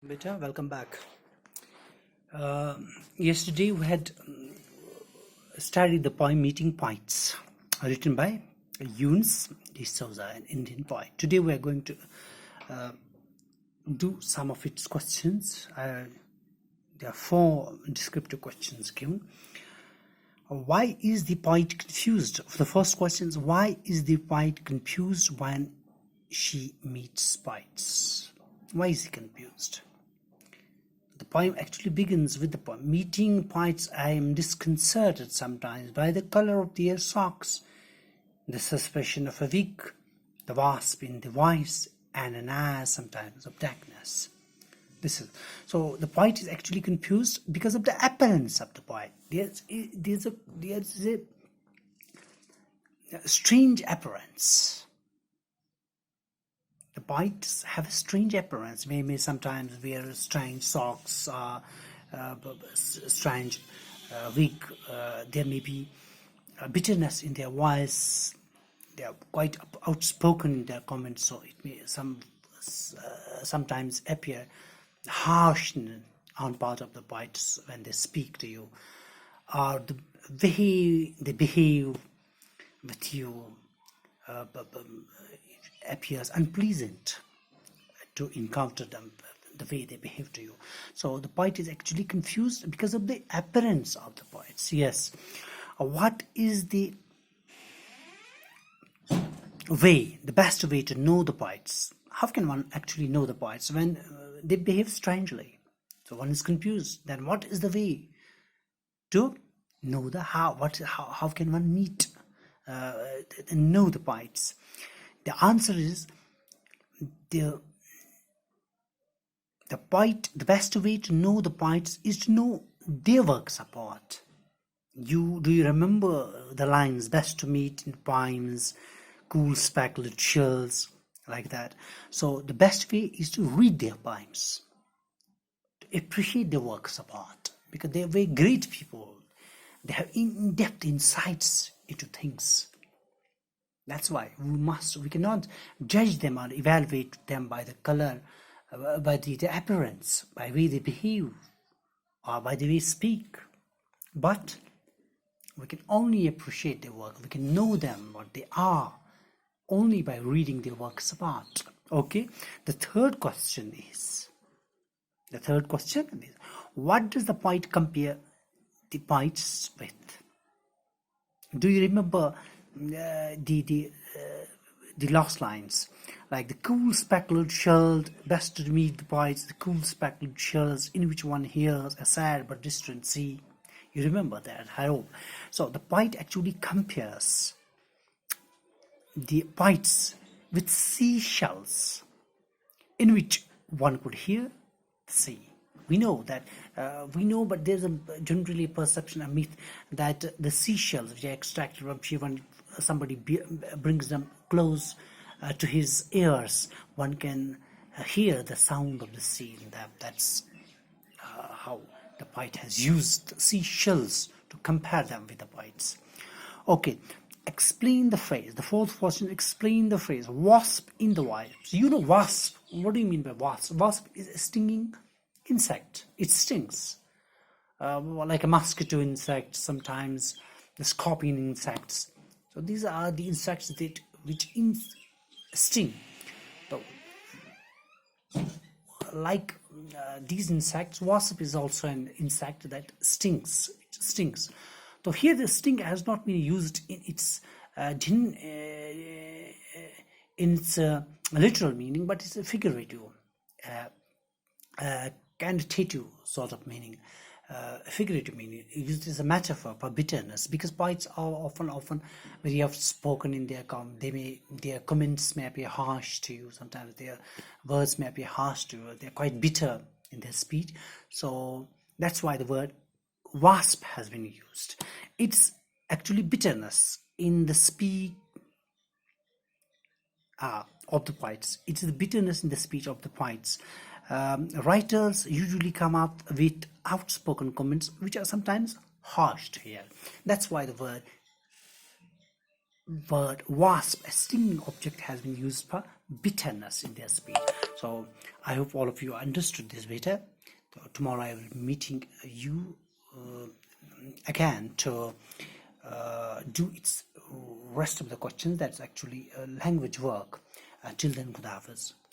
Beta, welcome back. Yesterday we had studied the poem Meeting Points, written by Yunus de Souza, an Indian poet. Today we are going to do some of its questions. There are 4 descriptive questions given. Why is the poet confused? The first question is, why is the poet confused when she meets poets? Why is he confused? The poem actually begins with the poem, meeting poets, I am disconcerted sometimes by the color of their socks, the suspicion of a wig, the wasp in the voice, and an eye sometimes of darkness. So the poet is actually confused because of the appearance of the poet. There's a strange appearance. The poets have a strange appearance. They may sometimes wear strange socks, strange wig. There may be bitterness in their voice. They are quite outspoken in their comments, so it may sometimes appear harsh on part of the poets when they speak to you, or the way they behave with you appears unpleasant to encounter them, the way they behave to you. So the poet is actually confused because of the appearance of the poets. Yes. What is the best way to know the poets? How can one actually know the poets when they behave strangely? So one is confused. Then what is the way to know the how? How can one meet and know the poets? The answer is the best way to know the poets is to know their works of art. Do you remember the lines, best to meet in poems, cool speckled shells, like that? So the best way is to read their poems, to appreciate their works of art, because they are very great people. They have in-depth insights into things. That's why we cannot judge them or evaluate them by the color, by the appearance, by the way they behave, or by the way they speak. But we can only appreciate their work. We can know them, what they are, only by reading their works of art. Okay? The third question is, what does the poet compare the poets with? Do you remember the last lines, like the cool speckled shelled, best to meet the poets, the cool speckled shells in which one hears a sad but distant sea? You remember that, I hope. So the poet actually compares the poets with seashells in which one could hear the sea. We know, but there's generally a perception, a myth, that the seashells which are extracted from sea, when somebody brings them close to his ears, one can hear the sound of the sea. That's how the poet has used seashells to compare them with the poets. Okay, explain the phrase. The fourth question, explain the phrase, wasp in the voice. You know wasp. What do you mean by wasp? Wasp is a stinging insect. It stings, like a mosquito insect, sometimes the scorpion insects. So these are the insects which sting. So, like these insects, wasp is also an insect that stings. It stings. So here the sting has not been used in its literal meaning, but it's a figurative, quantitative sort of meaning, figurative meaning, used as a metaphor for bitterness, because poets are often very outspoken in their their comments may appear harsh to you. Sometimes their words may appear harsh to you. They're quite bitter in their speech. So that's why the word wasp has been used. It's actually bitterness in the speech of the poets. It's the bitterness in the speech of the poets. Writers usually come up with outspoken comments which are sometimes harsh to hear. That's why the word word wasp, a stinging object, has been used for bitterness in their speech. So I hope all of you understood this better. So tomorrow I will be meeting you again to do its rest of the questions. That's actually language work. Till then, Khuda Hafiz.